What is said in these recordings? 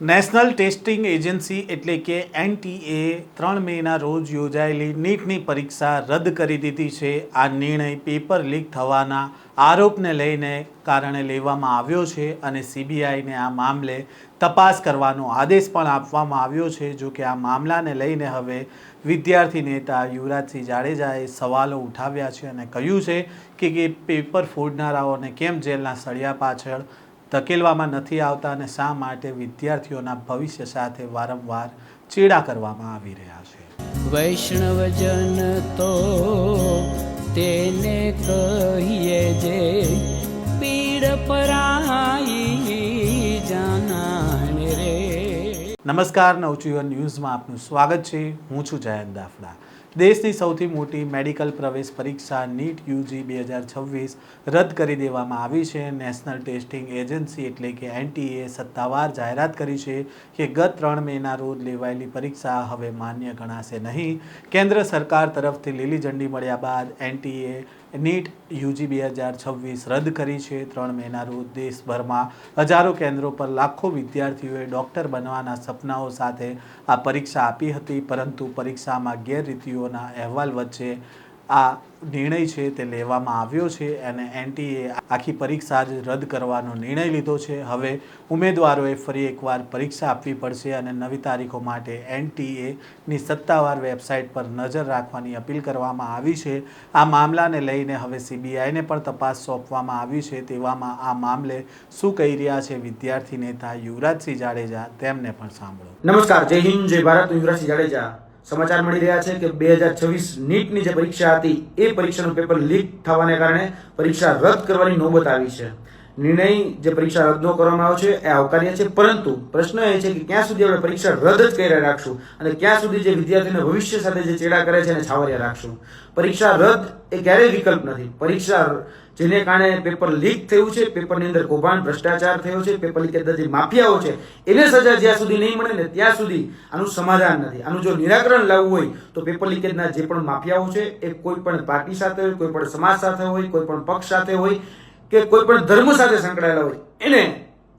National testing agency એટલે કે NTA 3 મેના રોજ યોજાયેલી નીટની પરીક્ષા રદ કરી દીધી છે. આ નિર્ણય પેપર લીક થવાના આરોપને લઈને કારણે લેવામાં આવ્યો છે અને સીબીઆઈને આ મામલે તપાસ કરવાનો આદેશ પણ આપવામાં આવ્યો છે. જો કે આ મામલાને લઈને હવે વિદ્યાર્થી નેતા યુવરાજસિંહ જાડેજાએ સવાલો ઉઠાવ્યા છે અને કહ્યું છે કે પેપર ફોડનારાઓને કેમ જેલના સળિયા પાછળ ધકેલવામાં નથી આવતા અને શા માટે વિદ્યાર્થીઓના ભવિષ્ય સાથે વારંવાર ચેડા કરવામાં આવી રહ્યા છે. વૈષ્ણવજન તો તેને કહીએ જે પીડ પરાઈ જાનાને રે. નમસ્કાર, નવજીવન ન્યૂઝમાં આપનું સ્વાગત છે. હું છું જયંત દાફડા. દેશની સૌથી મોટી મેડિકલ પ્રવેશ પરીક્ષા નીટ યુજી 2026 રદ કરી દેવામાં આવી છે. નેશનલ ટેસ્ટિંગ એજન્સી એટલે કે એનટીએ સત્તાવાર જાહેરાત કરી છે કે ગત 3 મેના રોજ લેવાયેલી પરીક્ષા હવે માન્ય ગણાશે નહીં. કેન્દ્ર સરકાર તરફથી લીલી ઝંડી મળ્યા બાદ એનટીએ નીટ યુજી 2026 રદ કરી છે. 3 મેના રોજ દેશભરમાં હજારો કેન્દ્રો પર લાખો વિદ્યાર્થીઓએ ડૉક્ટર બનવાના સપનાઓ સાથે આ પરીક્ષા આપી હતી, પરંતુ પરીક્ષામાં ગેરરીતિઓના અહેવાલ વચ્ચે આ નિર્ણય છે તે લેવામાં આવ્યો છે અને એનટીએ આખી પરીક્ષા જ રદ કરવાનો નિર્ણય લીધો છે. હવે ઉમેદવારોએ ફરી એકવાર પરીક્ષા આપવી પડશે અને નવી તારીખો માટે એનટીએની સત્તાવાર વેબસાઇટ પર નજર રાખવાની અપીલ કરવામાં આવી છે. આ મામલાને લઈને હવે સીબીઆઈને પણ તપાસ સોંપવામાં આવી છે. તેવામાં આ મામલે શું કહી રહ્યા છે વિદ્યાર્થી નેતા યુવરાજસિંહ જાડેજા, તેમને પણ સાંભળો. નમસ્કાર, જય હિન્દ, જય ભારત. યુવરાજસિંહ જાડેજા. સમાચાર મળી રહ્યા છે કે 2026 નીટની જે પરીક્ષા હતી એ પરીક્ષાનું પેપર લીક થવાને કારણે પરીક્ષા રદ કરવાની નોબત આવી છે. નિર્ણય જે પરીક્ષા રદ ન કરવામાં આવ્યો છે એ આવકાર્ય છે, પરંતુ પ્રશ્ન એ છે કે ક્યાં સુધી આપણે પરીક્ષા રદ જ કર્યા રાખશું અને ક્યાં સુધી જે વિદ્યાર્થીઓના ભવિષ્ય સાથે જે ચેડા કરે છે એને છાવર્યા રાખશું. પરીક્ષા રદ એ ક્યારેય વિકલ્પ નથી. પરીક્ષા જેને કારણે પેપર લીક થયું છે, પેપરની અંદર કૌભાંડ, ભ્રષ્ટાચાર થયો છે, પેપર લીકેજના જે માફિયાઓ છે એને સજા જ્યાં સુધી નહીં મળે ને ત્યાં સુધી આનું સમાધાન નથી. આનું જો નિરાકરણ લાવવું હોય તો પેપર લીકેજના જે પણ માફિયાઓ છે એ કોઈ પણ પાર્ટી સાથે હોય, કોઈ પણ સમાજ સાથે હોય, કોઈ પણ પક્ષ સાથે હોય કે કોઈ પણ ધર્મ સાથે સંકળાયેલા હોય એને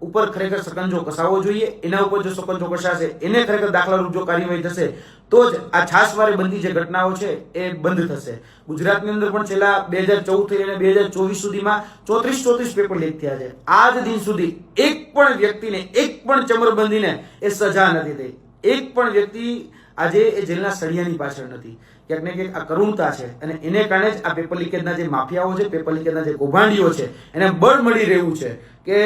ઉપર ખરેખર સકંજો કસાવવો જોઈએ. એના ઉપર જો સકંજો કસાશે, એને ખરેખર દાખલારૂપ જો કાર્યવાહી થશે તો જ આ છાસવારે બનતી જે ઘટનાઓ છે એ બંધ થશે. ગુજરાતની અંદર પણ છેલ્લા 2014 થી લઈને 2024 સુધીમાં 34 પેપર લીક થયા છે. આજ દિન સુધી એક પણ વ્યક્તિને, એક પણ ચમરબંધીને એ સજા નથી થઈ. એક પણ વ્યક્તિ આજે એ જેલના સળિયાની પાછળ નથી. ક્યાંક ને ક્યાંક આ કરુણતા છે અને એને કારણે જ આ પેપર લીકેજના જે માફિયાઓ છે, પેપર લીકેજના જે કૌભાંડીઓ છે એને બળ મળી રહ્યું છે કે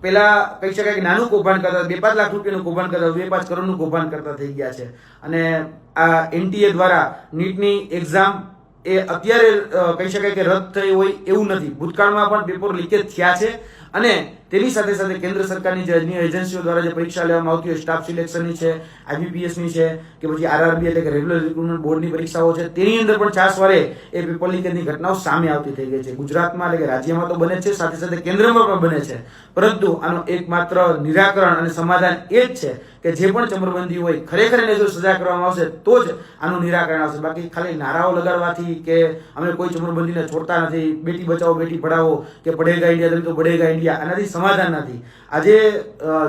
પેલા કહી શકાય કે નાનું કૌભાંડ કરતા, 2-5 લાખ રૂપિયાનું કૌભાંડ કરતા, 2-5 કરોડનું કૌભાંડ કરતા થઈ ગયા છે. અને આ એનટીએ દ્વારા નીટની એક્ઝામ એ અત્યારે કહી શકાય કે રદ થઈ હોય એવું નથી. ભૂતકાળમાં પણ પેપર લીકેજ થયા છે અને તેની સાથે સાથે કેન્દ્ર સરકારની જે અન્ય એજન્સીઓ દ્વારા જે પરીક્ષા લેવામાં આવતી હોય, સ્ટાફ સિલેક્શનની છે, આઈબીપીએસની છે કે પછી આરઆરબી એટલે કે રેગ્યુલર રિક્રુટમેન્ટ બોર્ડની પરીક્ષાઓ છે, તેની અંદર પણ છાસવારે એ પેપર લીકેજની ઘટનાઓ સામે આવતી થઈ ગઈ છે. ગુજરાતમાં એટલે કે રાજ્યમાં તો બને છે, સાથે સાથે કેન્દ્રમાં પણ બને છે, પરંતુ આનો એકમાત્ર નિરાકરણ અને સમાધાન એ જ છે કે જે પણ ચમરબંધી હોય ખરેખર એને જો સજા કરવામાં આવશે તો જ આનું નિરાકરણ આવશે. બાકી ખાલી નારાઓ લગાડવાથી કે અમે કોઈ ચમરબંધીને છોડતા નથી, બેટી બચાવો બેટી પઢાવો કે પડેગા ઇન્ડિયા તરીકે તો પડેગા ઇન્ડિયા, આનાથી સમાધાન નથી. આજે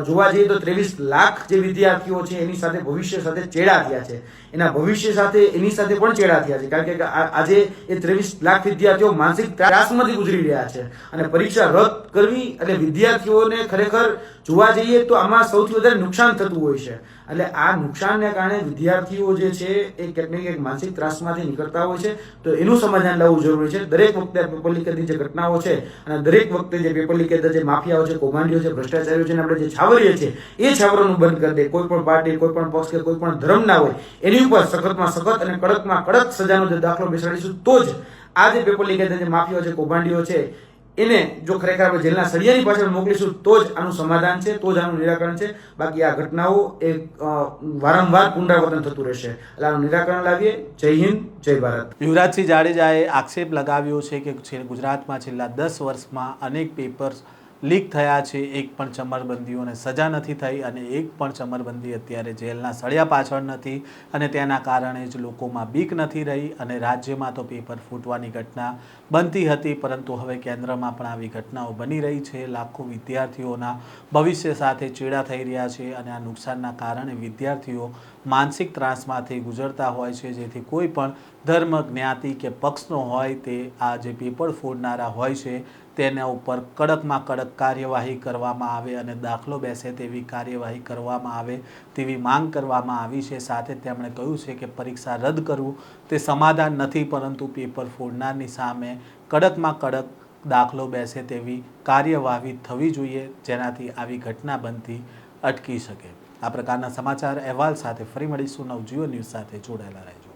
જોવા જઈએ તો 23 લાખ જે વિદ્યાર્થીઓ છે એની સાથે ભવિષ્ય સાથે ચેડા થયા છે. એના ભવિષ્ય સાથે એની સાથે પણ ચેડા થયા છે, કારણ કે આજે એ 23 લાખ વિદ્યાર્થીઓ માનસિક ત્રાસમાંથી ગુજરી રહ્યા છે અને પરીક્ષા રદ કરવી એટલે વિદ્યાર્થીઓને ખરેખર જોવા જઈએ તો આમાં સૌથી વધારે નુકસાન થતું હોય છે. એટલે આ નુકસાનને કારણે વિદ્યાર્થીઓ જે છે એ ક્યાંક ને ક્યાંક માનસિક ત્રાસમાંથી નીકળતા હોય છે. તો એનું સમાધાન લાવવું જરૂરી છે. દરેક વખતે પેપર લીકેજની જે ઘટનાઓ છે અને દરેક વખતે જે પેપર લીકેજના જે માફિયાઓ છે, કૌભાંડીઓ છે, ભ્રષ્ટાચારીઓ છે, આપણે જે છાવરીએ છીએ એ છાવરોનું બંધ કરી દે. કોઈ પણ પાર્ટી, કોઈ પણ પક્ષ કે કોઈ પણ ધર્મ ના હોય એની ઉપર સખતમાં સખત અને કડકમાં કડક સજાનો જે દાખલો બેસાડીશું તો જ આ જે પેપર લીકેજના જે માફિયાઓ છે, કૌભાંડીઓ છે એને જો ખરેખર આપણે જેલના સળિયાની પાછળ મોકલીશું તો જ આનું સમાધાન છે, તો જ આનું નિરાકરણ છે. બાકી આ ઘટનાઓ એ વારંવાર પુનરાવર્તન થતું રહેશે. એટલે આનું નિરાકરણ લાવીએ. જય હિન્દ, જય ભારત. યુવરાજસિંહ જાડેજાએ આક્ષેપ લગાવ્યો છે કે ગુજરાતમાં છેલ્લા 10 વર્ષમાં અનેક પેપર્સ લીક થયા છે, એક પણ ચમરબંધીઓને સજા નથી થઈ અને એક પણ ચમરબંધી અત્યારે જેલના સળિયા પાછળ નથી અને તેના કારણે જ લોકોમાં બીક નથી રહી અને રાજ્યમાં તો પેપર ફૂટવાની ઘટના બનતી હતી, પરંતુ હવે કેન્દ્રમાં પણ આવી ઘટનાઓ બની રહી છે. લાખો વિદ્યાર્થીઓના ભવિષ્ય સાથે ચેડા થઈ રહ્યા છે અને આ નુકસાનના કારણે વિદ્યાર્થીઓ માનસિક ત્રાસમાંથી ગુજરતા હોય છે, જેથી કોઈ પણ ધર્મ, જ્ઞાતિ કે પક્ષનો હોય તે આ જે પેપર ફોડનારા હોય છે તેના ઉપર કડકમાં કડક કાર્યવાહી કરવામાં આવે અને દાખલો બેસે તેવી કાર્યવાહી કરવામાં આવે તેવી માંગ કરવામાં આવી છે. સાથે તેમણે કહ્યું છે કે પરીક્ષા રદ કરવું તે સમાધાન નથી, પરંતુ પેપર ફોડનારની સામે કડકમાં કડક દાખલો બેસે તેવી કાર્યવાહી થવી જોઈએ, જેનાથી આવી ઘટના બનતી અટકી શકે. આ પ્રકારના સમાચાર અહેવાલ સાથે ફરી મળીશું. નવજીવન ન્યૂઝ સાથે જોડાયેલા રહેજો.